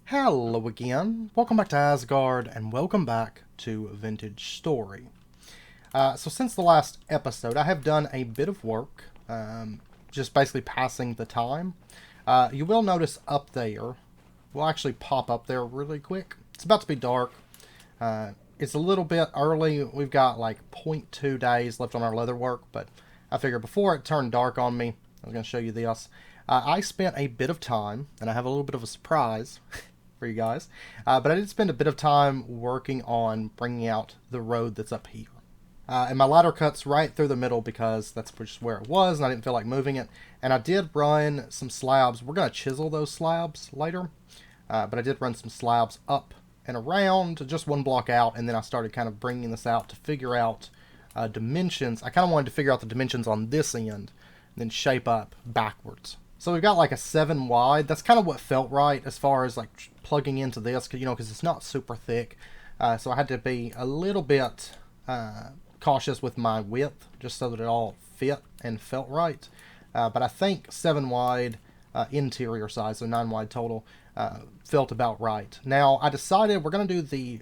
Hello again, welcome back to Asgard, and welcome back to Vintage Story. So since the last episode, I have done a bit of work, just basically passing the time. You will notice up there, we'll actually pop up there really quick. It's about to be dark. It's a little bit early, we've got like 0.2 days left on our leather work, but I figured before it turned dark on me, I was going to show you this. I spent a bit of time, and I have a little bit of a surprise for you guys. But I did spend a bit of time working on bringing out the road that's up here. And my ladder cuts right through the middle because that's just where it was, and I didn't feel like moving it. And I did run some slabs. We're going to chisel those slabs later. But I did run some slabs up and around, just one block out, and then I started kind of bringing this out to figure out dimensions. I kind of wanted to figure out the dimensions on this end, and then shape up backwards. So we've got like a 7 wide. That's kind of what felt right as far as like plugging into this, because it's not super thick. So I had to be a little bit cautious with my width, just so that it all fit and felt right. But I think 7 wide interior size, so 9 wide total, felt about right. Now I decided we're going to do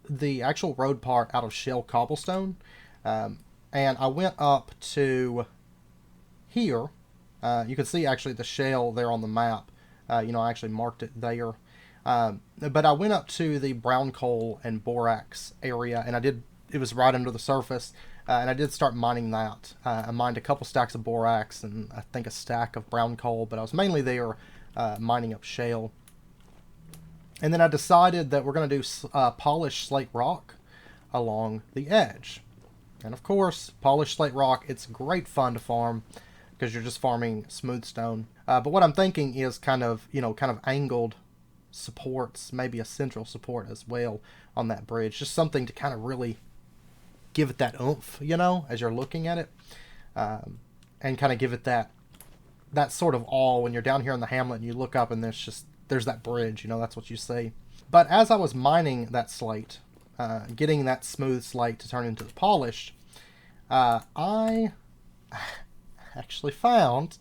the actual road part out of shell cobblestone. And I went up to here. You can see actually the shell there on the map. I actually marked it there. But I went up to the brown coal and borax area, and it was right under the surface, and I did start mining that. I mined a couple stacks of borax and I think a stack of brown coal, but I was mainly there mining up shale. And then I decided that we're going to do polished slate rock along the edge. And of course, polished slate rock, it's great fun to farm, because you're just farming smooth stone. But what I'm thinking is kind of angled supports, maybe a central support as well on that bridge. Just something to kind of really give it that oomph, as you're looking at it. And kind of give it that sort of awe when you're down here in the hamlet and you look up and there's that bridge, that's what you see. But as I was mining that slate, getting that smooth slate to turn into the polished, I actually found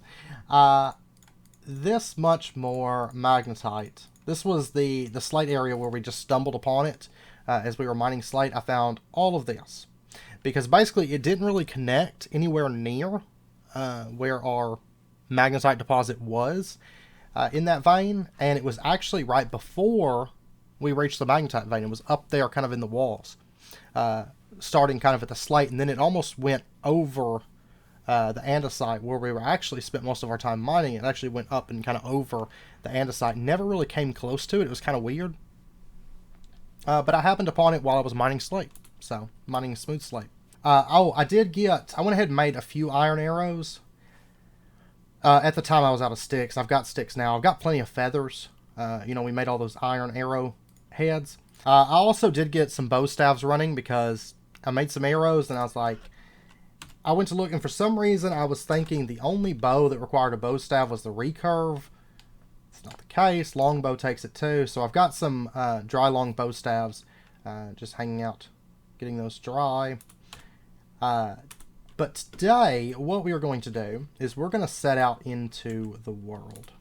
this much more magnetite. This was the slate area where we just stumbled upon it as we were mining slate. I found all of this because basically it didn't really connect anywhere near where our magnetite deposit was in that vein, and it was actually right before we reached the magnetite vein. It was up there kind of in the walls, starting kind of at the slate, and then it almost went over the andesite where we were actually spent most of our time mining. It actually went up and kind of over the andesite. Never really came close to it. It was kind of weird. But I happened upon it while I was mining slate. So, mining smooth slate. I went ahead and made a few iron arrows. At the time I was out of sticks. I've got sticks now. I've got plenty of feathers. We made all those iron arrow heads. I also did get some bow staves running because I made some arrows and I was like, I went to look, and for some reason I was thinking the only bow that required a bow staff was the recurve. It's not the case. Longbow takes it too. So I've got some dry long bow staves just hanging out, getting those dry. But today, what we are going to do is we're going to set out into the world.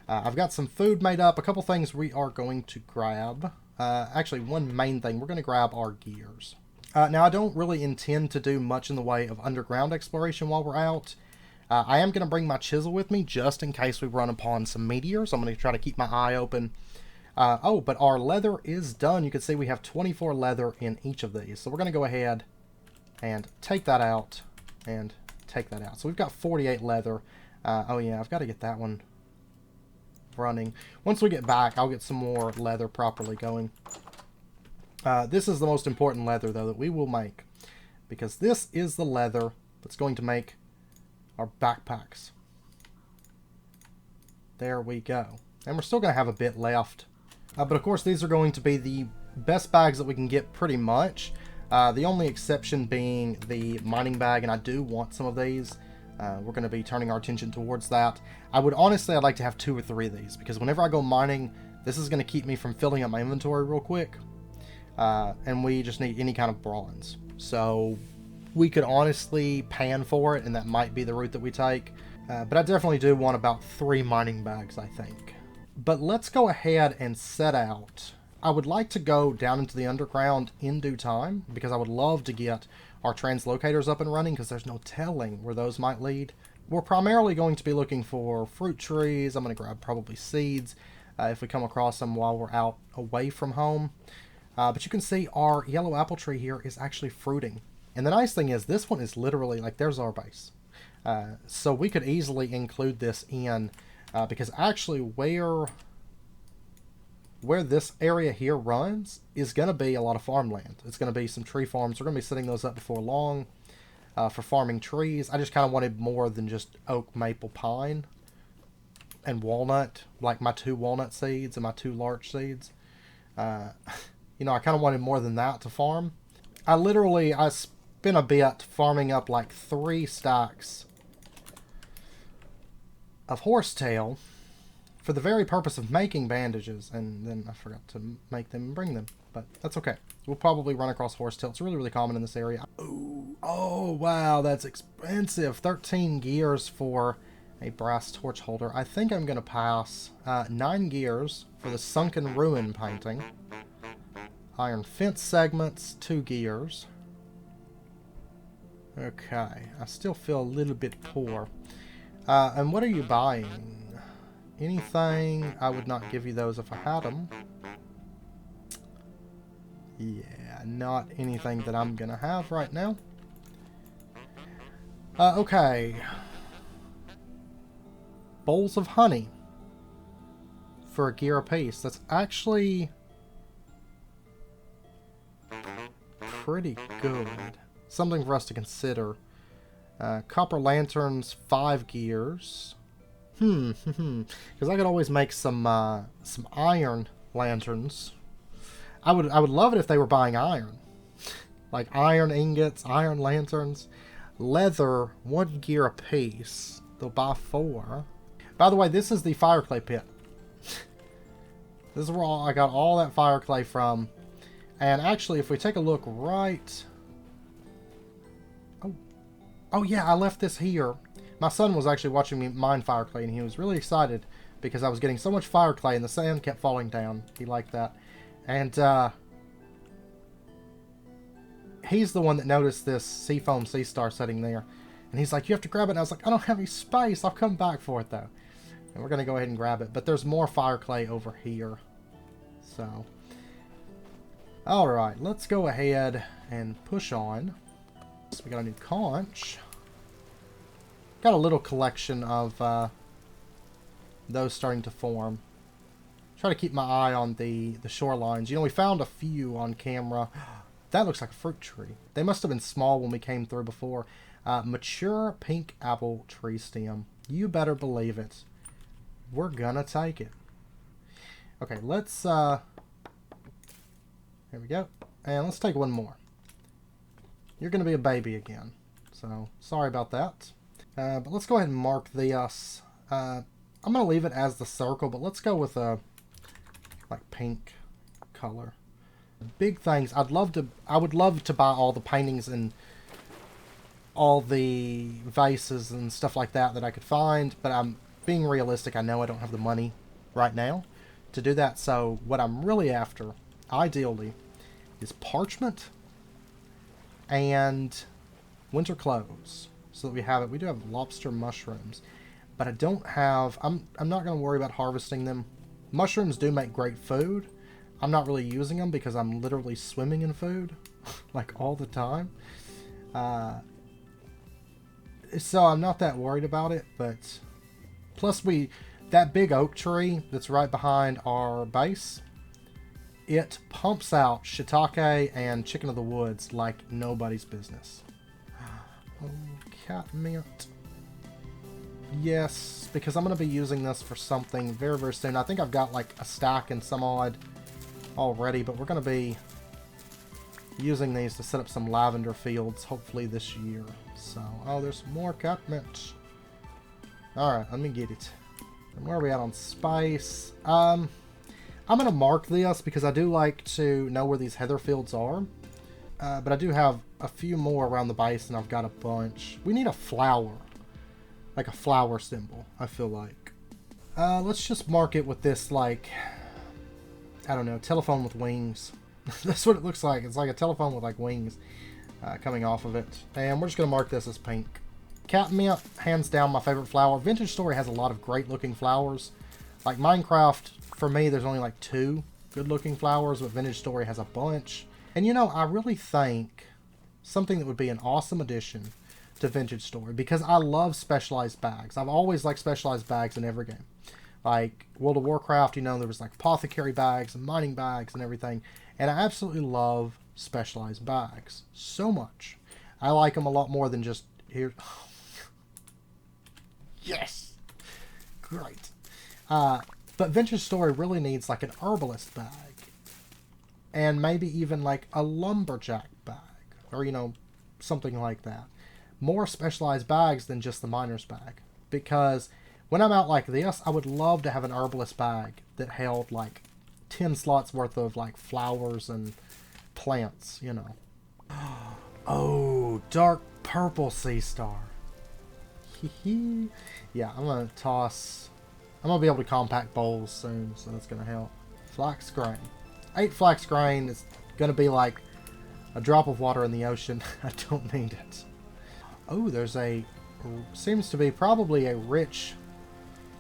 I've got some food made up, a couple things we are going to grab. Actually, one main thing, we're going to grab our gears. Now, I don't really intend to do much in the way of underground exploration while we're out. I am going to bring my chisel with me just in case we run upon some meteors. I'm going to try to keep my eye open. But our leather is done. You can see we have 24 leather in each of these. So we're going to go ahead and take that out and take that out. So we've got 48 leather. I've got to get that one running. Once we get back, I'll get some more leather properly going. This is the most important leather, though, that we will make, because this is the leather that's going to make our backpacks. There we go. And we're still going to have a bit left. But of course, these are going to be the best bags that we can get pretty much. The only exception being the mining bag, and I do want some of these. We're going to be turning our attention towards that. I'd like to have 2 or 3 of these, because whenever I go mining, this is going to keep me from filling up my inventory real quick. And we just need any kind of bronze. So we could honestly pan for it, and that might be the route that we take. But I definitely do want about 3 mining bags, I think. But let's go ahead and set out. I would like to go down into the underground in due time, because I would love to get our translocators up and running, because there's no telling where those might lead. We're primarily going to be looking for fruit trees. I'm going to grab probably seeds if we come across them while we're out away from home. But you can see our yellow apple tree here is actually fruiting. And the nice thing is this one is literally, like, there's our base. So we could easily include this in, because actually where this area here runs is going to be a lot of farmland. It's going to be some tree farms. We're going to be setting those up before long for farming trees. I just kind of wanted more than just oak, maple, pine, and walnut, like my 2 walnut seeds and my 2 larch seeds. You know, I kind of wanted more than that to farm. I spent a bit farming up like 3 stacks of horsetail for the very purpose of making bandages, and then I forgot to make them and bring them, but that's okay. We'll probably run across horsetail. It's really, really common in this area. Ooh, oh, wow, that's expensive. 13 gears for a brass torch holder. I think I'm going to pass 9 gears for the Sunken Ruin painting. Iron fence segments, 2 gears. Okay, I still feel a little bit poor. And what are you buying? Anything? I would not give you those if I had them. Yeah, not anything that I'm gonna have right now. Okay. Bowls of honey for a gear apiece. That's actually pretty good. Something for us to consider. Copper lanterns, 5 gears. Because I could always make some iron lanterns. I would love it if they were buying iron, like iron ingots, iron lanterns, leather, 1 gear a piece. They'll buy 4. By the way, this is the fire clay pit. This is where I got all that fire clay from. And actually, if we take a look right, oh yeah, I left this here. My son was actually watching me mine fire clay, and he was really excited because I was getting so much fire clay and the sand kept falling down. He liked that. And he's the one that noticed this seafoam sea star sitting there. And he's like, you have to grab it. And I was like, I don't have any space. I'll come back for it, though. And we're going to go ahead and grab it. But there's more fire clay over here. So, alright, let's go ahead and push on. So we got a new conch. Got a little collection of those starting to form. Try to keep my eye on the shorelines. You know, we found a few on camera. That looks like a fruit tree. They must have been small when we came through before. Mature pink apple tree stem. You better believe it. We're gonna take it. Okay, let's... Here we go. And let's take one more. You're gonna be a baby again. So, sorry about that. But let's go ahead and mark this. I'm going to leave it as the circle, but let's go with a like pink color. Big things. I would love to buy all the paintings and all the vases and stuff like that I could find, but I'm being realistic. I know I don't have the money right now to do that. So what I'm really after, ideally, is parchment and winter clothes. So that we have it. We do have lobster mushrooms, but I don't have... I'm not going to worry about harvesting them. Mushrooms do make great food. I'm not really using them because I'm literally swimming in food, like all the time. So I'm not that worried about it, but plus that big oak tree that's right behind our base, it pumps out shiitake and chicken of the woods like nobody's business. Oh, cat mint. Yes, because I'm going to be using this for something very, very soon. I think I've got like a stack and some odd already, but we're going to be using these to set up some lavender fields, hopefully this year. So, oh, there's more cat mint. Alright, let me get it. And where are we at on spice? I'm going to mark this because I do like to know where these heather fields are. But I do have a few more around the base, and I've got a bunch. We need a flower. Like a flower symbol, I feel like. Let's just mark it with this, like, I don't know, telephone with wings. That's what it looks like. It's like a telephone with, like, wings coming off of it. And we're just going to mark this as pink. Catmint, hands down, my favorite flower. Vintage Story has a lot of great-looking flowers. Like, Minecraft, for me, there's only, like, 2 good-looking flowers, but Vintage Story has a bunch. And, you know, I really think something that would be an awesome addition to Vintage Story, because I love specialized bags. I've always liked specialized bags in every game. Like World of Warcraft, you know, there was like apothecary bags and mining bags and everything. And I absolutely love specialized bags so much. I like them a lot more than just here. Yes! Great. But Vintage Story really needs like an herbalist bag. And maybe even like a lumberjack bag. Or, you know, something like that. More specialized bags than just the miner's bag. Because when I'm out like this, I would love to have an herbalist bag that held like 10 slots worth of like flowers and plants, you know. Oh, dark purple sea star. Yeah, I'm going to toss... I'm going to be able to compact bowls soon, so that's going to help. Flax grain. 8 flax grain is going to be like a drop of water in the ocean. I don't need it. Oh, there's a... seems to be probably a rich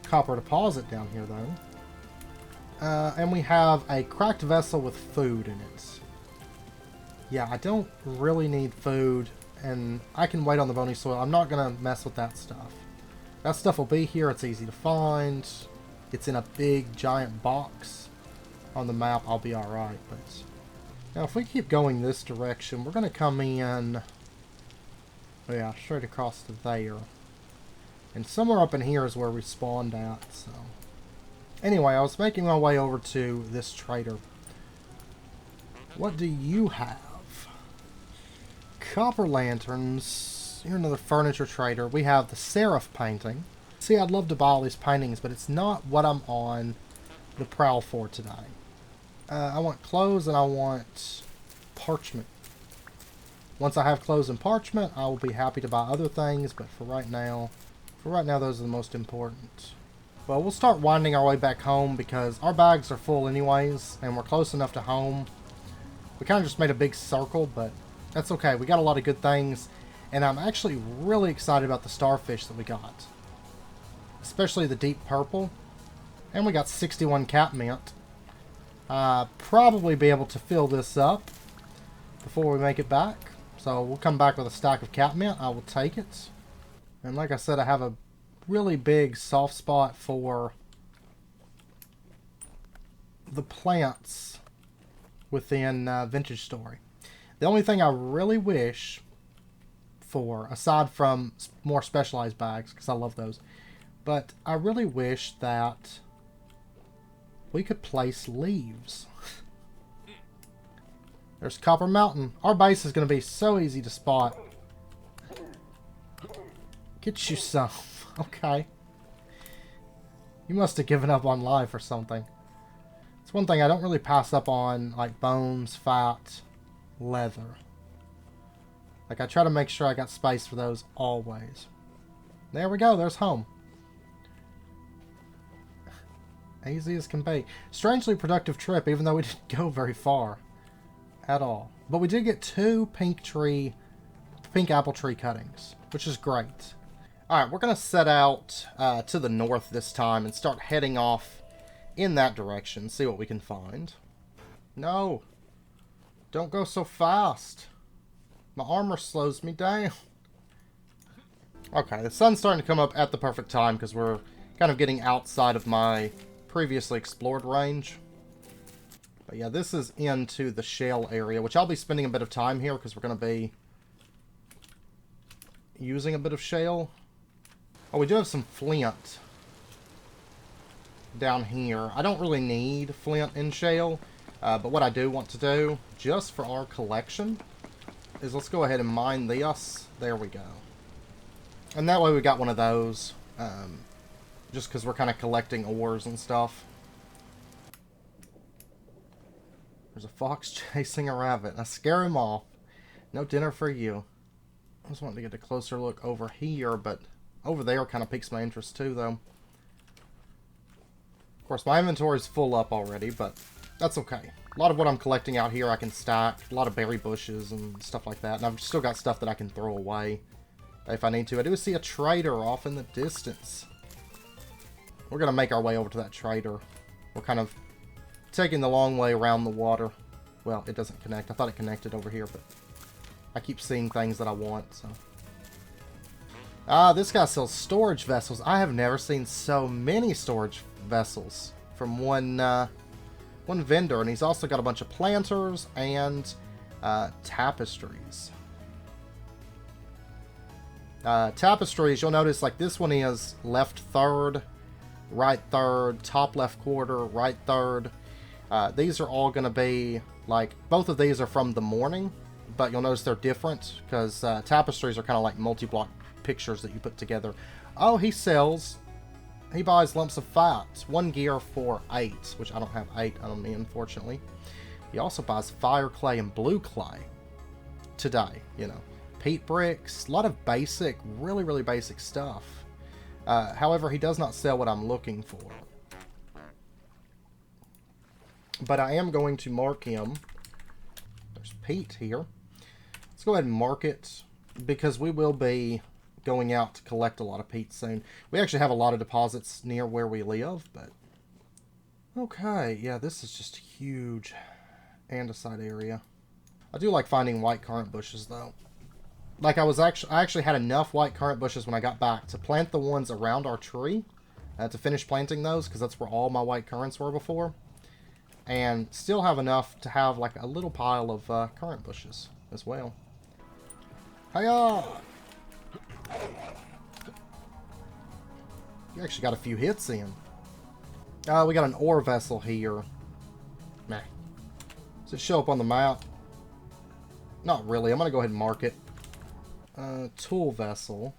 copper deposit down here, though. And we have a cracked vessel with food in it. Yeah, I don't really need food, and I can wait on the bony soil. I'm not going to mess with that stuff. That stuff will be here. It's easy to find. It's in a big, giant box on the map. I'll be alright, but... Now, if we keep going this direction, we're going to come in... Oh yeah, straight across to there. And somewhere up in here is where we spawned at, so... Anyway, I was making my way over to this trader. What do you have? Copper lanterns. You're another furniture trader. We have the Seraph painting. See, I'd love to buy all these paintings, but it's not what I'm on the prowl for today. I want clothes and I want parchment. Once I have clothes and parchment, I will be happy to buy other things, but for right now, those are the most important. Well, we'll start winding our way back home because our bags are full anyways, and we're close enough to home. We kind of just made a big circle, but that's okay. We got a lot of good things, and I'm actually really excited about the starfish that we got. Especially the deep purple. And we got 61 catmint. Probably be able to fill this up before we make it back. So we'll come back with a stack of catmint. I will take it. And like I said, I have a really big soft spot for the plants within Vintage Story. The only thing I really wish for, aside from more specialized bags, because I love those, but I really wish that we could place leaves. There's Copper Mountain. Our base is going to be so easy to spot. Get you some. Okay. You must have given up on life or something. It's one thing I don't really pass up on, like bones, fat, leather. Like, I try to make sure I got space for those always. There we go. There's home. Easy as can be. Strangely productive trip, even though we didn't go very far at all. But we did get 2 pink apple tree cuttings, which is great. Alright, we're going to set out to the north this time and start heading off in that direction. See what we can find. No. Don't go so fast. My armor slows me down. Okay, the sun's starting to come up at the perfect time because we're kind of getting outside of my previously explored range. But yeah, this is into the shale area, which I'll be spending a bit of time here because we're going to be using a bit of shale. Oh, we do have some flint down here. I don't really need flint in shale, but what I do want to do, just for our collection, is let's go ahead and mine this. There we go. And that way we got one of those, just because we're kind of collecting ores and stuff. There's a fox chasing a rabbit. I scare him off. No dinner for you. I just wanted to get a closer look over here, but over there kind of piques my interest too, though. course, my inventory's full up already, but that's okay. A lot of what I'm collecting out here I can stack. A lot of berry bushes and stuff like that. And I've still got stuff that I can throw away if I need to. I do see a trader off in the distance. We're going to make our way over to that trader. We're kind of taking the long way around the water. Well, it doesn't connect. I thought it connected over here, but I keep seeing things that I want, so. This guy sells storage vessels. I have never seen so many storage vessels from one vendor, and he's also got a bunch of planters and tapestries. Tapestries, you'll notice, like, this one is left third, right third, top left quarter, right third. These are all going to be, like, both of these are from the morning, but you'll notice they're different, because tapestries are kind of like multi-block pictures that you put together. Oh, he buys lumps of fat. 1 gear for 8, which I don't have 8 on me, unfortunately. He also buys fire clay and blue clay today, you know. Peat bricks, a lot of basic, really, really basic stuff. However, he does not sell what I'm looking for. But I am going to mark him. There's peat here. Let's go ahead and mark it, because we will be going out to collect a lot of peat soon. We actually have a lot of deposits near where we live, but... Okay, yeah, this is just huge andesite area. I do like finding white currant bushes, though. Like, I actually had enough white currant bushes when I got back to plant the ones around our tree, to finish planting those, because that's where all my white currants were before. And still have enough to have, like, a little pile of currant bushes as well. Hiya! You actually got a few hits in. We got an ore vessel here. Meh. Does it show up on the map? Not really. I'm going to go ahead and mark it. Tool vessel.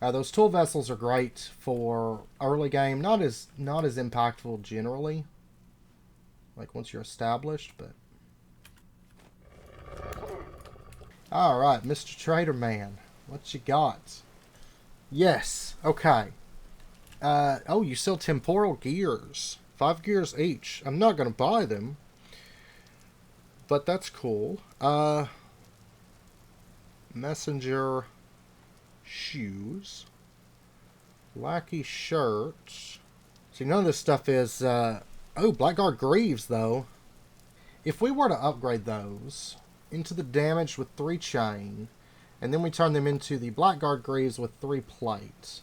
Those tool vessels are great for early game. Not as impactful generally. Like once you're established, but... Alright, Mr. Trader Man. What you got? Yes. Okay. Oh, you sell temporal gears. 5 gears each. I'm not going to buy them. But that's cool. Messenger shoes. Lackey shirts. See, none of this stuff is... Oh, Blackguard Greaves, though. If we were to upgrade those into the damage with 3 chain, and then we turn them into the Blackguard Greaves with 3 plate,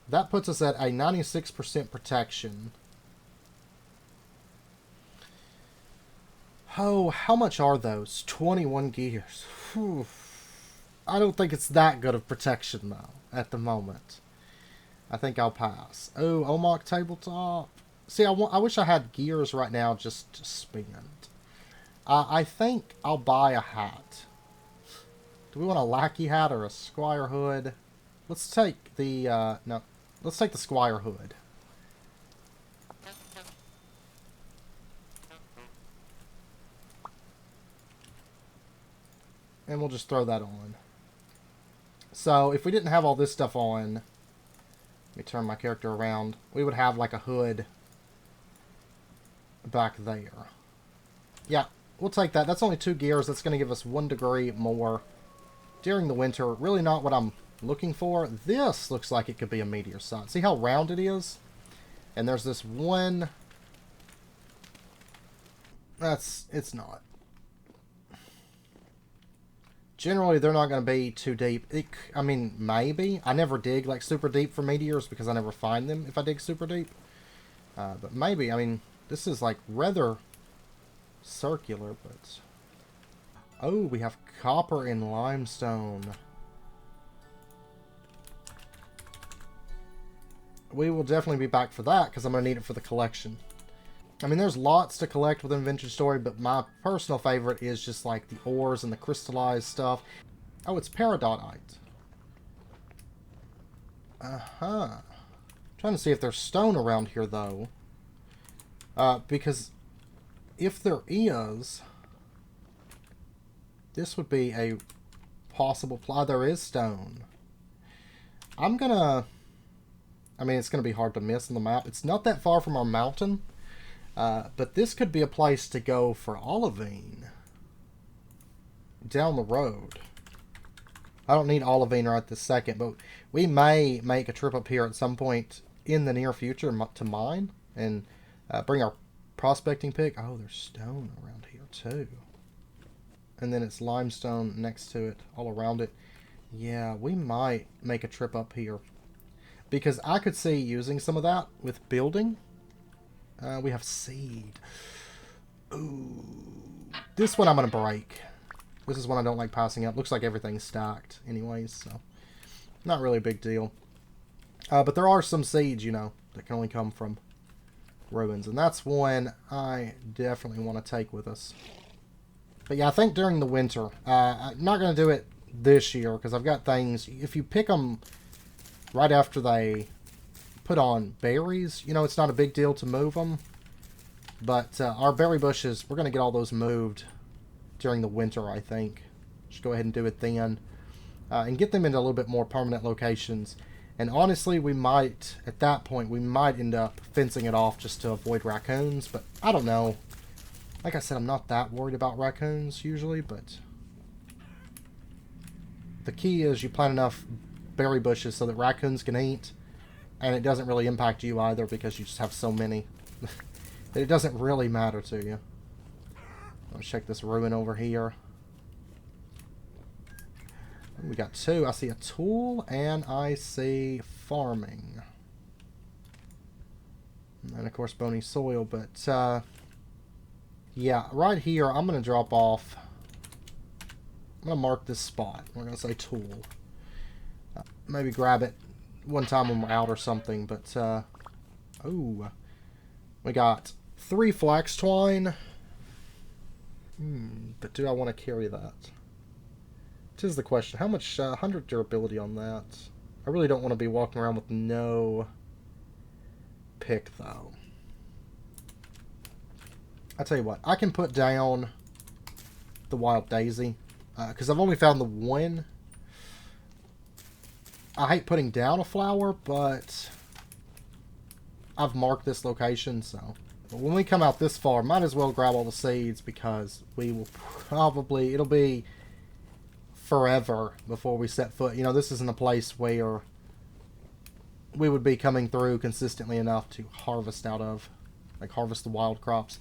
that puts us at a 96% protection. Oh, how much are those? 21 gears. Whew. I don't think it's that good of protection, though, at the moment. I think I'll pass. Oh, Omok tabletop. See, I wish I had gears right now just to spend. I think I'll buy a hat. Do we want a lackey hat or a squire hood? Let's take the, no. Let's take the squire hood. And we'll just throw that on. So, if we didn't have all this stuff on, let me turn my character around, we would have like a hood back there. Yeah, we'll take that. That's only 2 gears. That's going to give us 1 degree more during the winter. Really not what I'm looking for. This looks like it could be a meteor sun. See how round it is? And there's this one... It's not. Generally, they're not going to be too deep. I mean, maybe. I never dig, like, super deep for meteors because I never find them if I dig super deep. But maybe. I mean, this is, like, rather circular, but... Oh, we have copper and limestone. We will definitely be back for that because I'm going to need it for the collection. I mean, there's lots to collect within Vintage Story, but my personal favorite is just like the ores and the crystallized stuff. Oh, it's peridotite. Trying to see if there's stone around here, though. Because if there is, this would be a possible... There is stone. I'm gonna I mean, it's going to be hard to miss on the map. It's not that far from our mountain, but this could be a place to go for olivine down the road. I don't need olivine right this second, but we may make a trip up here at some point in the near future to mine and bring our prospecting pick. Oh, there's stone around here too. And then it's limestone next to it, all around it. Yeah, we might make a trip up here. Because I could see using some of that with building. We have seed. Ooh. This one I'm going to break. This is one I don't like passing up. Looks like everything's stacked anyways, so not really a big deal. But there are some seeds, you know, that can only come from ruins. And that's one I definitely want to take with us. But yeah, I think during the winter, I'm not going to do it this year because I've got things. If you pick them right after they put on berries, you know, it's not a big deal to move them. But our berry bushes, we're going to get all those moved during the winter, I think. Just go ahead and do it then. And get them into a little bit more permanent locations. And honestly, we might, at that point, we might end up fencing it off just to avoid raccoons. But I don't know. Like I said, I'm not that worried about raccoons usually, but the key is you plant enough berry bushes so that raccoons can eat, and it doesn't really impact you either because you just have so many. It doesn't really matter to you. Let's check this ruin over here. We got two. I see a tool and I see farming. And of course bony soil, but yeah, right here I'm going to drop off. I'm going to mark this spot. We're going to say tool. Maybe grab it one time when we're out or something, but oh, we got 3 flax twine. But do I want to carry that? Tis the question. How much 100 durability on that? I really don't want to be walking around with no pick though. I tell you what, I can put down the wild daisy because I've only found the one. I hate putting down a flower, but I've marked this location, so when we come out this far, might as well grab all the seeds because we will probably, it'll be forever before we set foot. You know, this isn't a place where we would be coming through consistently enough to harvest out of, like harvest the wild crops.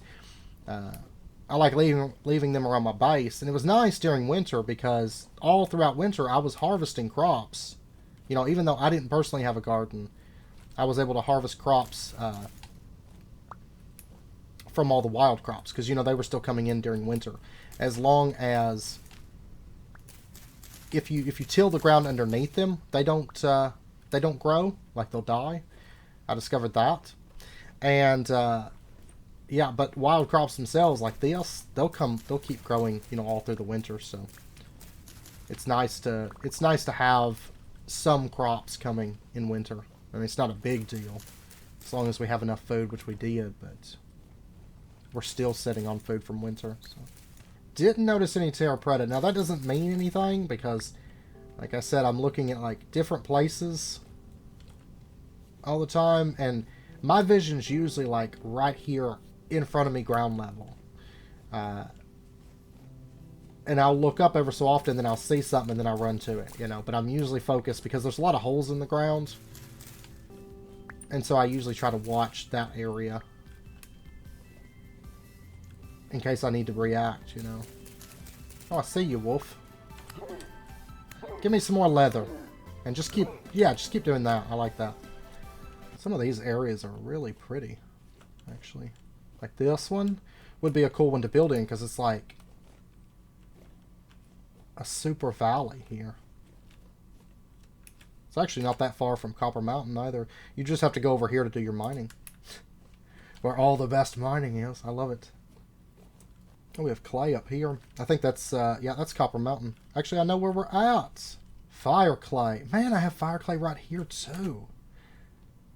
I like leaving them around my base, and it was nice during winter because all throughout winter I was harvesting crops. You know, even though I didn't personally have a garden, I was able to harvest crops from all the wild crops because, you know, they were still coming in during winter. As long as if you till the ground underneath them, they don't grow, like they'll die. I discovered that. And yeah, but wild crops themselves, like this, they'll keep growing, you know, all through the winter. So it's nice to have some crops coming in winter. I mean, it's not a big deal as long as we have enough food, which we did, but we're still sitting on food from winter. So didn't notice any Terra Preta. Now that doesn't mean anything because, like I said, I'm looking at like different places all the time, and my vision's usually like right here in front of me, ground level. And I'll look up ever so often, then I'll see something, and then I'll run to it, you know. But I'm usually focused because there's a lot of holes in the ground. And so I usually try to watch that area in case I need to react, you know. Oh, I see you, wolf. Give me some more leather. And just keep doing that. I like that. Some of these areas are really pretty, actually. Like this one would be a cool one to build in because it's like a super valley here. It's actually not that far from Copper Mountain either. You just have to go over here to do your mining. Where all the best mining is. I love it. Oh, we have clay up here. I think that's, yeah, that's Copper Mountain. Actually, I know where we're at. Fire clay. Man, I have fire clay right here too.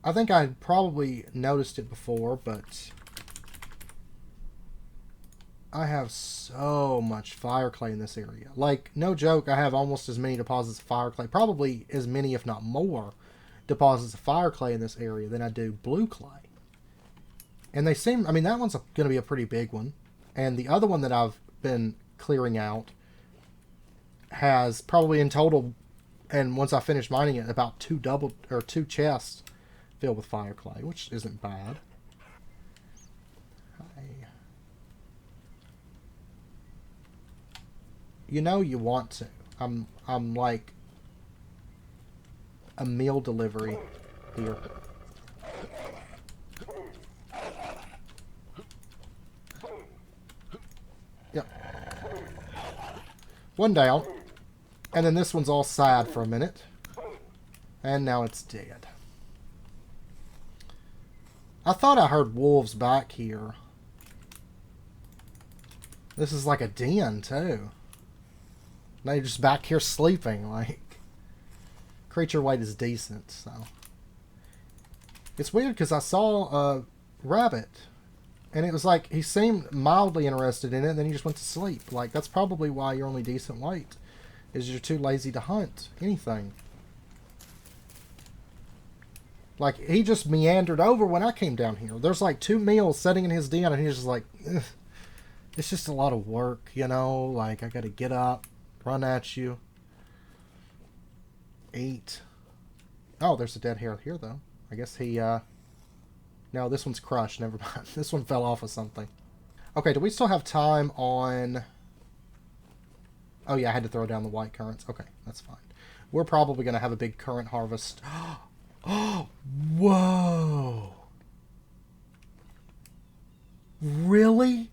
I think I probably noticed it before, but I have so much fire clay in this area. Like, no joke, I have almost as many deposits of fire clay. Probably as many, if not more, deposits of fire clay in this area than I do blue clay. And they seem, I mean, that one's going to be a pretty big one. And the other one that I've been clearing out has probably in total, and once I finish mining it, about two chests filled with fire clay, which isn't bad. You know you want to. I'm like a meal delivery here. Yep. One down. And then this one's all sad for a minute. And now it's dead. I thought I heard wolves back here. This is like a den, too. Now you're just back here sleeping, like... Creature weight is decent, so... It's weird, because I saw a rabbit. And it was like, he seemed mildly interested in it, and then he just went to sleep. Like, that's probably why you're only decent weight. Is you're too lazy to hunt anything. Like, he just meandered over when I came down here. There's like 2 meals sitting in his den, and he's just like, ugh. It's just a lot of work, you know? Like, I gotta get up, run at you, eat. Oh, there's a dead hare here, though. I guess he, No, this one's crushed. Never mind. This one fell off of something. Okay, do we still have time on... Oh, yeah, I had to throw down the white currants. Okay, that's fine. We're probably going to have a big currant harvest. Oh, whoa. Really?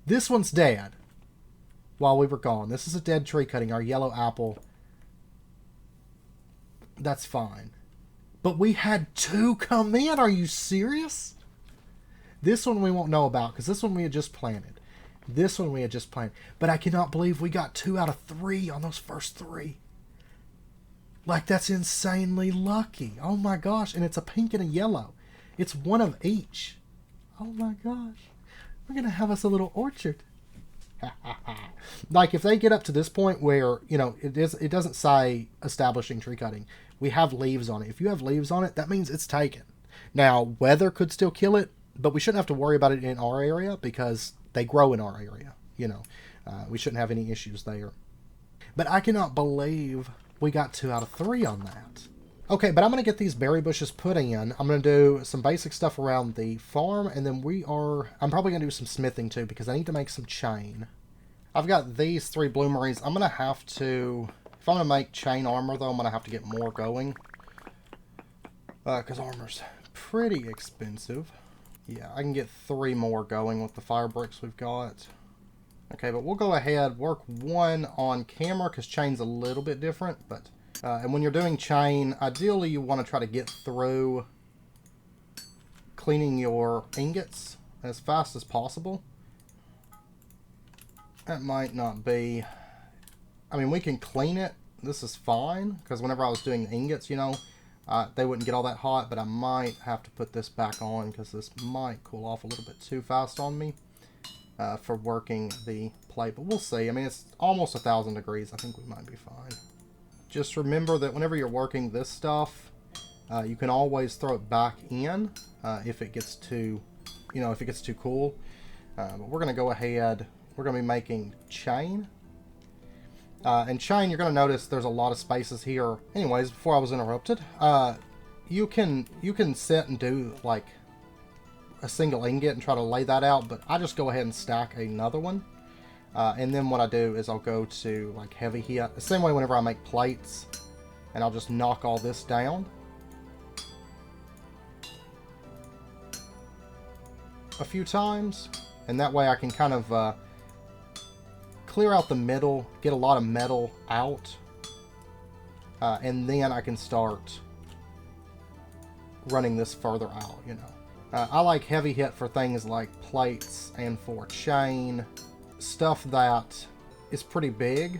This one's dead while we were gone. This is a dead tree cutting, our yellow apple. That's fine. But we had 2 come in. Are you serious? This one we won't know about because this one we had just planted. This one we had just planted. But I cannot believe we got 2 out of 3 on those first 3. Like, that's insanely lucky. Oh my gosh. And it's a pink and a yellow. It's one of each. Oh my gosh. We're going to have us a little orchard. Like, if they get up to this point where, you know, it doesn't say establishing tree cutting. We have leaves on it. If you have leaves on it, that means it's taken. Now, weather could still kill it, but we shouldn't have to worry about it in our area because they grow in our area. You know, we shouldn't have any issues there. But I cannot believe we got 2 out of 3 on that. Okay, but I'm going to get these berry bushes put in. I'm going to do some basic stuff around the farm, and then I'm probably going to do some smithing too because I need to make some chain. I've got these 3 bloomeries. I'm going to have to... If I'm going to make chain armor, though, I'm going to have to get more going. Because armor's pretty expensive. Yeah, I can get 3 more going with the fire bricks we've got. Okay, but we'll go ahead, work 1 on camera, because chain's a little bit different. But and when you're doing chain, ideally you want to try to get through cleaning your ingots as fast as possible. That might not be... I mean, we can clean it. This is fine, because whenever I was doing the ingots, you know, they wouldn't get all that hot, but I might have to put this back on, because this might cool off a little bit too fast on me for working the plate. But we'll see. I mean, it's almost 1,000 degrees. I think we might be fine. Just remember that whenever you're working this stuff, you can always throw it back in if it gets too, you know, if it gets too cool. But we're going to go ahead... We're going to be making chain. And chain, you're going to notice there's a lot of spaces here. Anyways, before I was interrupted, you can sit and do like a single ingot and try to lay that out, but I just go ahead and stack another one. And then what I do is I'll go to like heavy hit. The same way whenever I make plates, and I'll just knock all this down. A few times, and that way I can kind of clear out the middle, get a lot of metal out, and then I can start running this further out, you know. I like heavy hit for things like plates and for chain, stuff that is pretty big,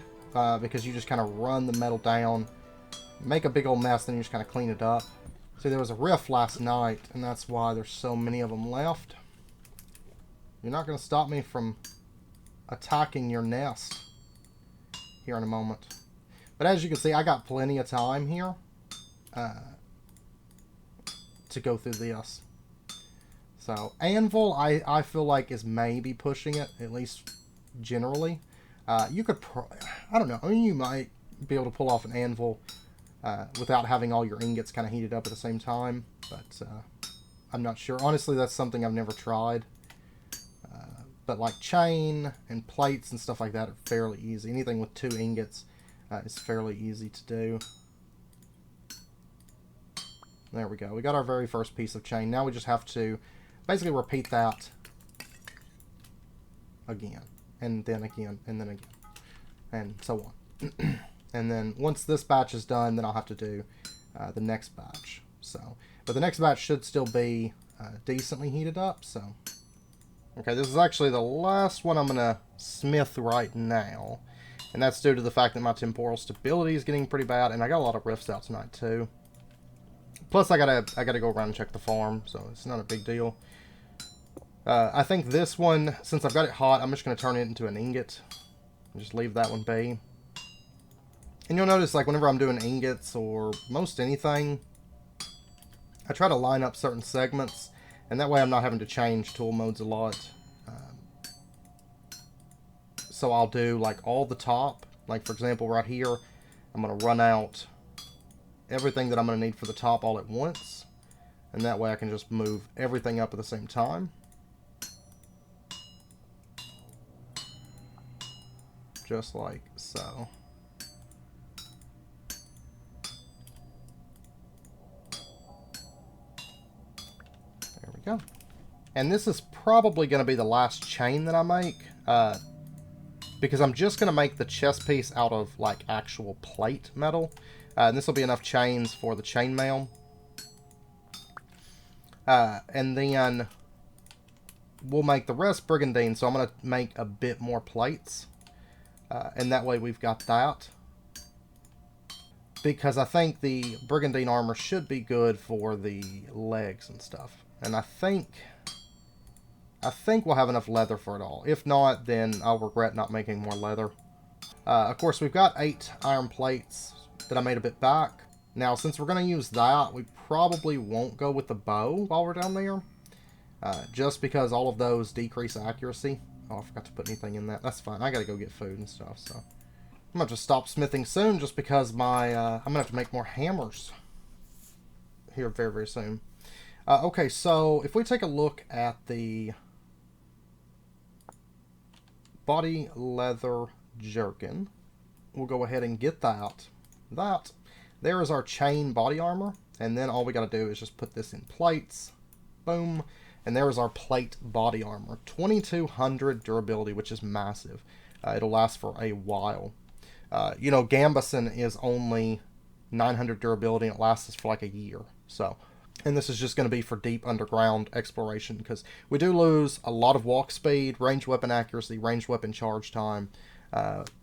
because you just kind of run the metal down, make a big old mess, then you just kind of clean it up. See, there was a rift last night, and that's why there's so many of them left. You're not going to stop me from attacking your nest here in a moment. But as you can see, I got plenty of time here. to go through this. So anvil, I feel like is maybe pushing it, at least generally. You could, I don't know. I mean, you might be able to pull off an anvil without having all your ingots kind of heated up at the same time, but I'm not sure. Honestly, that's something I've never tried. But like chain and plates and stuff like that are fairly easy. Anything with 2 ingots is fairly easy to do. There we go. We got our very first piece of chain. Now we just have to basically repeat that again, and then again, and then again, and so on. And then once this batch is done, then I'll have to do the next batch. So, but the next batch should still be decently heated up. So, okay, this is actually the last one I'm gonna smith right now, and that's due to the fact that my temporal stability is getting pretty bad, and I got a lot of rifts out tonight too. Plus, I gotta go around and check the farm, so it's not a big deal. I think this one, since I've got it hot, I'm just gonna turn it into an ingot and just leave that one be. And you'll notice, like, whenever I'm doing ingots or most anything, I try to line up certain segments, and that way I'm not having to change tool modes a lot. So I'll do, like, all the top. Like, for example, right here, I'm going to run out everything that I'm going to need for the top all at once. And that way I can just move everything up at the same time. Just like so. There we go. And this is probably going to be the last chain that I make. Because I'm just going to make the chest piece out of, like, actual plate metal. And this will be enough chains for the chainmail. And then we'll make the rest brigandine. So I'm going to make a bit more plates. And that way we've got that. Because I think the brigandine armor should be good for the legs and stuff. And I think we'll have enough leather for it all. If not, then I'll regret not making more leather. Of course, we've got 8 iron plates that I made a bit back. Now, since we're going to use that, we probably won't go with the bow while we're down there. Just because all of those decrease accuracy. Oh, I forgot to put anything in that. That's fine. I got to go get food and stuff, so. I'm going to just stop smithing soon just because my I'm going to have to make more hammers here very, very soon. Okay, so if we take a look at the body leather jerkin, we'll go ahead and get that. There is our chain body armor, and then all we got to do is just put this in plates. Boom. And there is our plate body armor. 2200 durability, which is massive. It'll last for a while. You know, Gambison is only 900 durability, and it lasts us for like a year. So, and this is just going to be for deep underground exploration, because we do lose a lot of walk speed, ranged weapon accuracy, ranged weapon charge time.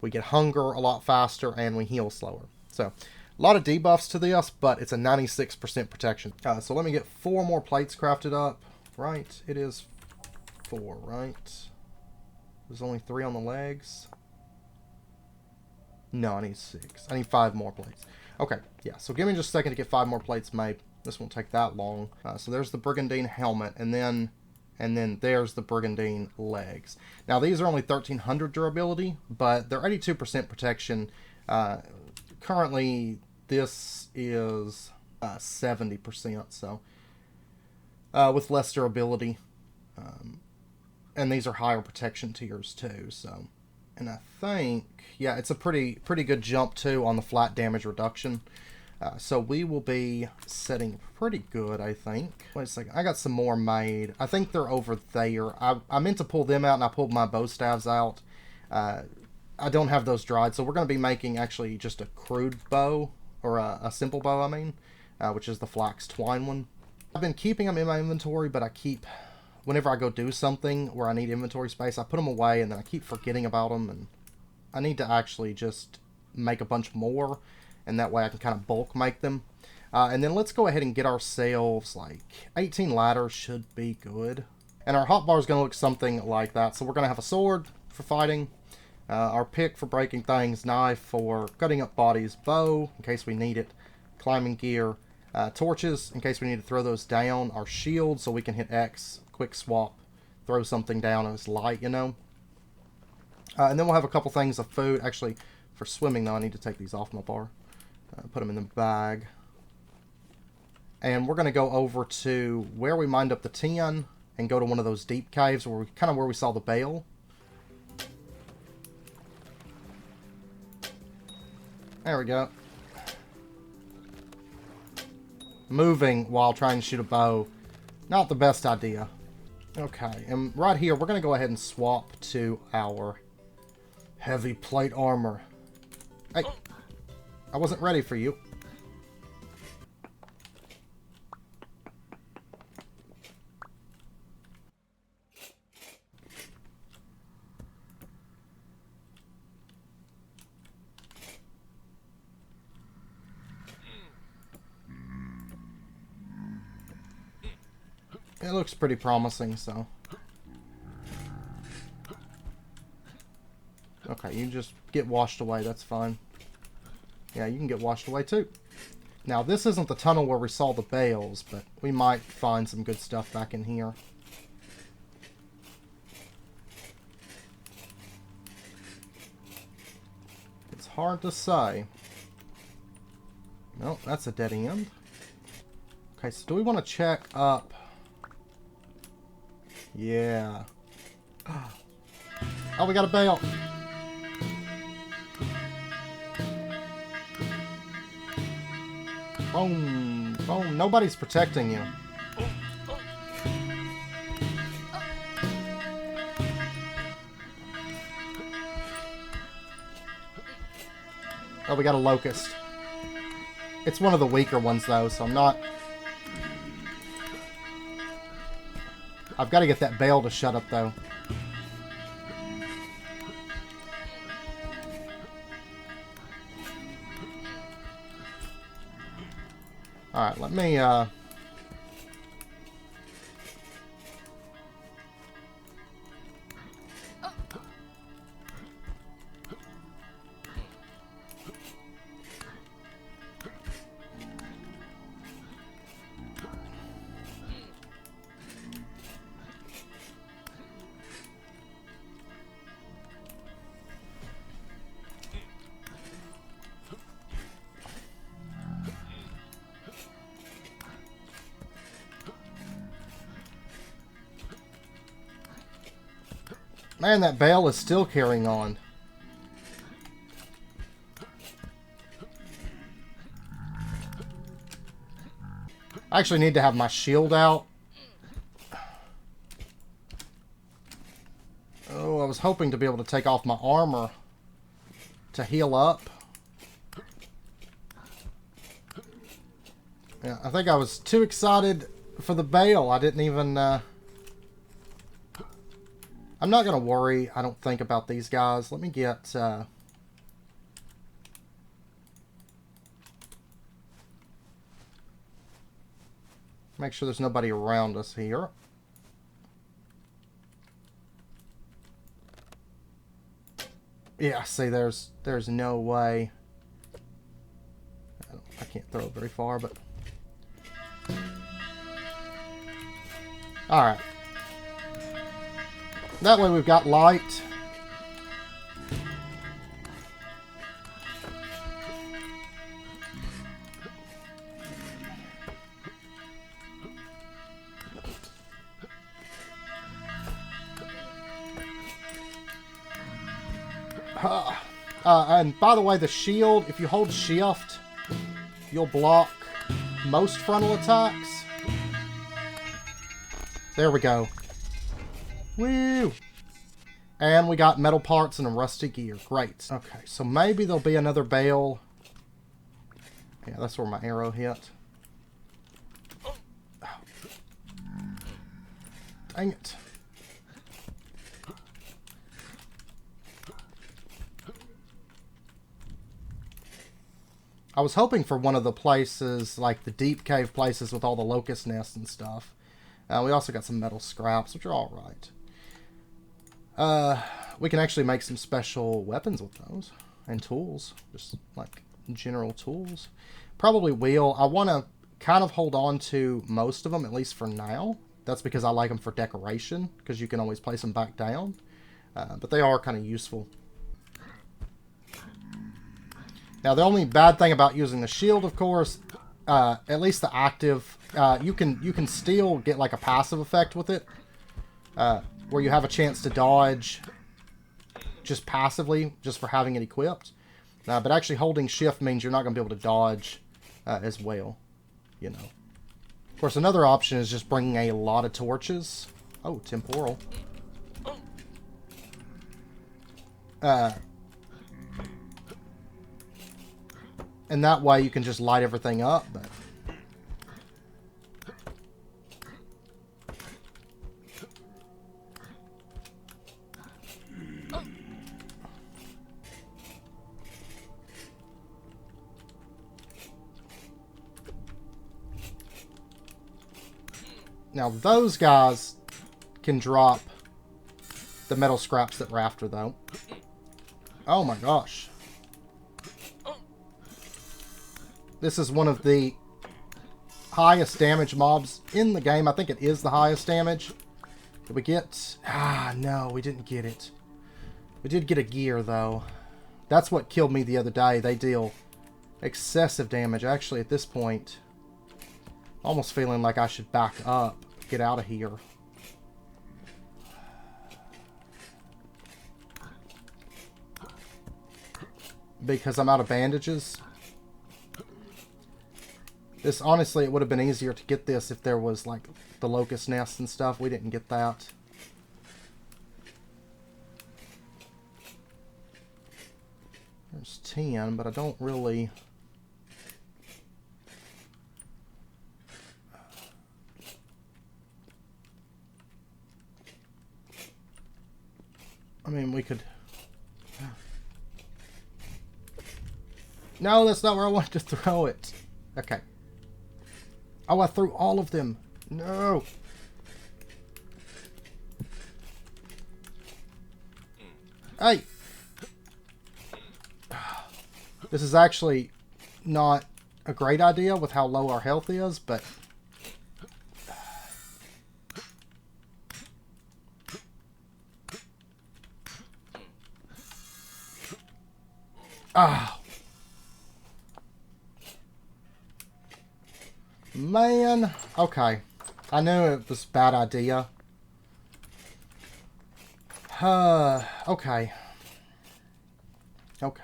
We get hunger a lot faster, and we heal slower. So, a lot of debuffs to this, but it's a 96% protection. So let me get 4 more plates crafted up. Right, it is 4, right? There's only 3 on the legs. No, I need 6. I need 5 more plates. Okay, yeah, so give me just a second to get 5 more plates made. This won't take that long. So there's the brigandine helmet, and then there's the brigandine legs. Now, these are only 1300 durability, but they're 82% protection. Currently, this is 70%, so with less durability. And these are higher protection tiers, too, so... And I think, yeah, it's a pretty good jump, too, on the flat damage reduction. So we will be setting pretty good, I think. Wait a second. I got some more made. I think they're over there. I meant to pull them out, and I pulled my bow staves out. I don't have those dried, so we're going to be making, actually, just a crude bow, or a simple bow, I mean, which is the flax twine one. I've been keeping them in my inventory, but whenever I go do something where I need inventory space, I put them away, and then I keep forgetting about them, and I need to actually just make a bunch more, and that way I can kind of bulk make them. And then let's go ahead and get ourselves, like, 18 ladders should be good. And our hotbar is going to look something like that. So we're going to have a sword for fighting, our pick for breaking things, knife for cutting up bodies, bow, in case we need it, climbing gear, torches in case we need to throw those down, our shield so we can hit X, quick swap, throw something down as light, you know. And then we'll have a couple things of food. Actually, for swimming though, I need to take these off my bar. Put them in the bag. And we're going to go over to where we mined up the tin and go to one of those deep caves where we saw the bale. There we go. Moving while trying to shoot a bow, not the best idea. Okay, and right here we're going to go ahead and swap to our heavy plate armor. Hey, I wasn't ready for you. It looks pretty promising, so. Okay, you just get washed away, that's fine. Yeah, you can get washed away too. Now, this isn't the tunnel where we saw the bales, but we might find some good stuff back in here. It's hard to say. No, that's a dead end. Okay, so do we want to check up? Yeah. Oh, we got a bale. Boom. Boom. Nobody's protecting you. Oh, we got a locust. It's one of the weaker ones, though, so I'm not... I've got to get that bale to shut up, though. Alright, let me, Man, that bale is still carrying on. I actually need to have my shield out. Oh, I was hoping to be able to take off my armor to heal up. Yeah, I think I was too excited for the bale. I didn't even... I'm not going to worry, I don't think, about these guys. Let me get... make sure there's nobody around us here. Yeah, see, there's no way. I can't throw it very far, but... Alright. That way we've got light. And by the way, the shield, if you hold shift, you'll block most frontal attacks. There we go. Woo! And we got metal parts and a rusty gear. Great. Okay, so maybe there'll be another bale. Yeah, that's where my arrow hit. Oh. Dang it. I was hoping for one of the places, like the deep cave places with all the locust nests and stuff. We also got some metal scraps, which are alright. We can actually make some special weapons with those. And tools. Just, like, general tools. Probably will. I want to kind of hold on to most of them, at least for now. That's because I like them for decoration, because you can always place them back down. But they are kind of useful. Now, the only bad thing about using the shield, of course, at least the active, you can still get like a passive effect with it, where you have a chance to dodge just passively, just for having it equipped. But actually holding shift means you're not going to be able to dodge as well, you know. Of course, another option is just bringing a lot of torches. Oh, temporal. And that way you can just light everything up. But now those guys can drop the metal scraps that we're after, though. Oh my gosh. This is one of the highest damage mobs in the game. I think it is the highest damage. Did we get... Ah, no, we didn't get it. We did get a gear, though. That's what killed me the other day. They deal excessive damage. Actually, at this point, almost feeling like I should back up. Get out of here. Because I'm out of bandages. This, honestly, it would have been easier to get this if there was, like, the locust nests and stuff. We didn't get that. There's 10, but I don't really... I mean, we could... No, that's not where I wanted to throw it. Okay. Oh, I threw all of them. No. Hey. This is actually not a great idea with how low our health is, but... Ah. Man. Okay. I knew it was a bad idea. Okay. Okay.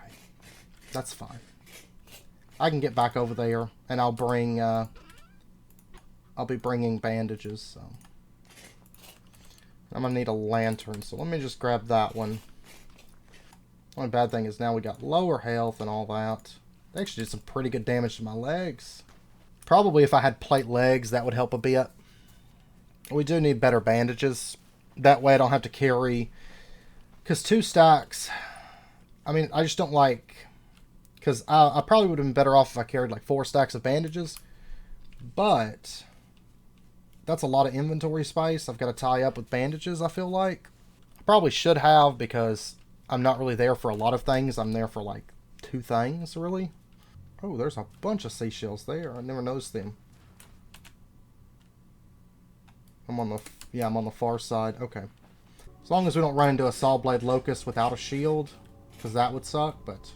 That's fine. I can get back over there, and I'll bring, I'll be bringing bandages, so. I'm gonna need a lantern, so let me just grab that one. One bad thing is now we got lower health and all that. They actually did some pretty good damage to my legs. Probably if I had plate legs, that would help a bit. We do need better bandages. That way I don't have to carry... Because 2 stacks... I mean, I just don't like... Because I probably would have been better off if I carried like 4 stacks of bandages. But... That's a lot of inventory space I've got to tie up with bandages, I feel like. I probably should have, because I'm not really there for a lot of things. I'm there for like 2 things, really. Oh, there's a bunch of seashells there. I never noticed them. I'm on the far side. Okay. As long as we don't run into a saw blade locust without a shield, because that would suck, but...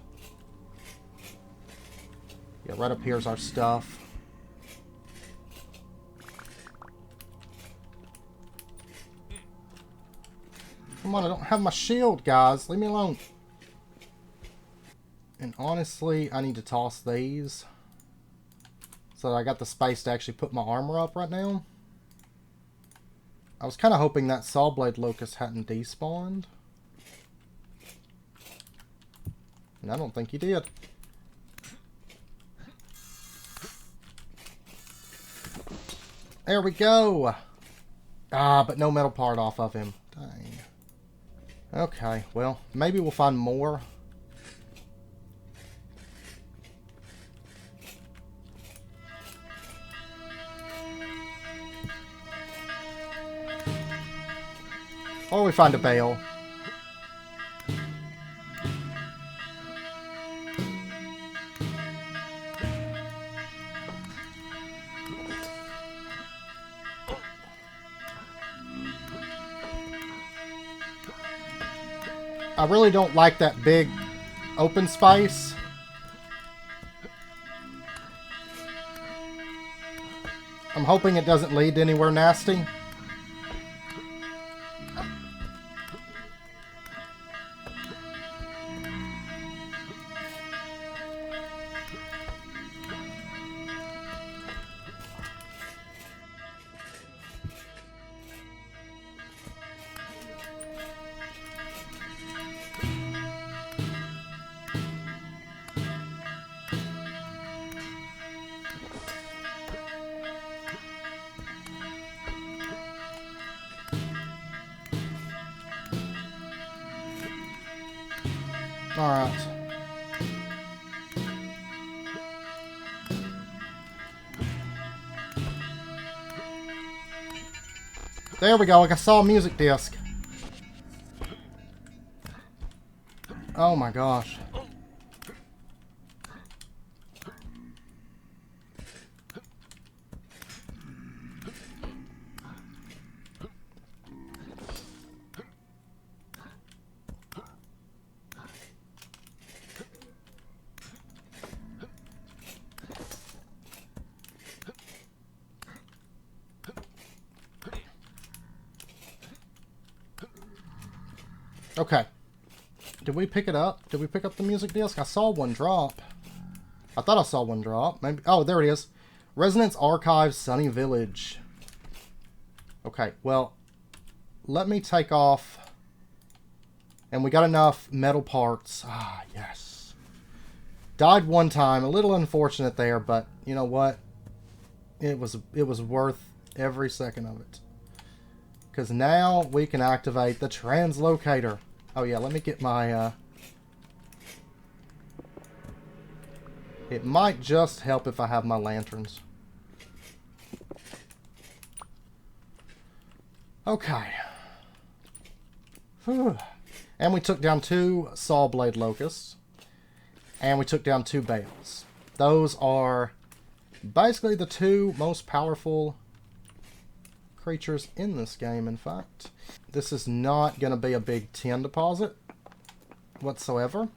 Yeah, right up here's our stuff. Come on, I don't have my shield, guys. Leave me alone. And honestly, I need to toss these. So that I got the space to actually put my armor up right now. I was kind of hoping that saw blade locust hadn't despawned. And I don't think he did. There we go. Ah, but no metal part off of him. Dang. Okay, well, maybe we'll find more. Or we find a bale. I really don't like that big open space. I'm hoping it doesn't lead to anywhere nasty. Alright. There we go, I saw a music disc. Oh my gosh. Okay. Did we pick it up? Did we pick up the music disc? I saw one drop. I thought I saw one drop. Maybe. Oh, there it is. Resonance Archives, Sunny Village. Okay, well, let me take off. And we got enough metal parts. Ah, yes. Died one time. A little unfortunate there, but you know what? It was worth every second of it. Because now we can activate the translocator. Oh yeah, let me get my... It might just help if I have my lanterns. Okay. Whew. And we took down 2 saw blade locusts. And we took down 2 bales. Those are basically the 2 most powerful creatures in this game, in fact. This is not going to be a big tin deposit whatsoever,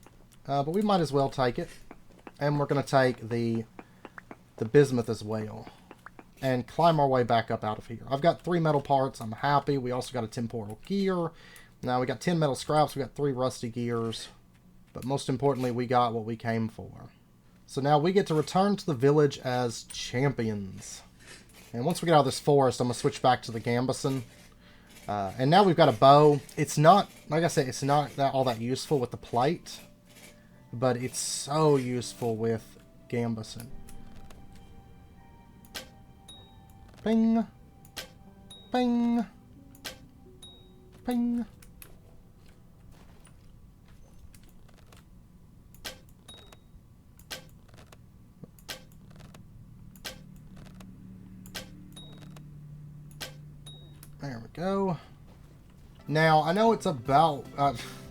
but we might as well take it. And we're going to take the bismuth as well and climb our way back up out of here. I've got 3 metal parts. I'm happy. We also got a temporal gear. Now we got 10 metal scraps. We got 3 rusty gears, but most importantly, we got what we came for. So now we get to return to the village as champions. And once we get out of this forest, I'm going to switch back to the Gambison. And now we've got a bow. It's not, like I said, it's not all that useful with the plate. But it's so useful with Gambison. Ping. Ping. Ping. There we go. Now, I know it's about,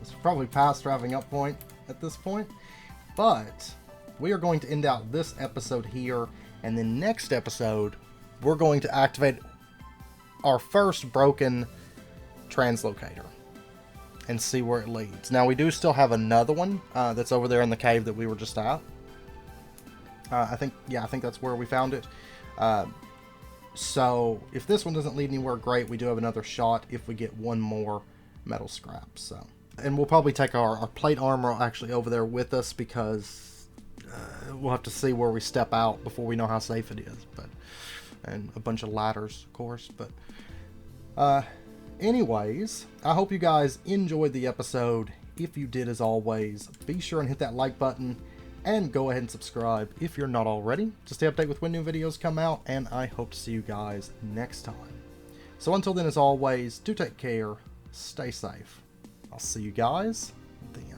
it's probably past wrapping up point at this point, but we are going to end out this episode here, and then next episode, we're going to activate our first broken translocator and see where it leads. Now, we do still have another one that's over there in the cave that we were just at. I think that's where we found it. So, if this one doesn't lead anywhere, great. We do have another shot if we get one more metal scrap. So, and we'll probably take our plate armor actually over there with us because we'll have to see where we step out before we know how safe it is. But and a bunch of ladders, of course. But anyways, I hope you guys enjoyed the episode. If you did, as always, be sure and hit that like button. And go ahead and subscribe if you're not already to stay updated with when new videos come out, and I hope to see you guys next time. So until then, as always, do take care, stay safe. I'll see you guys then.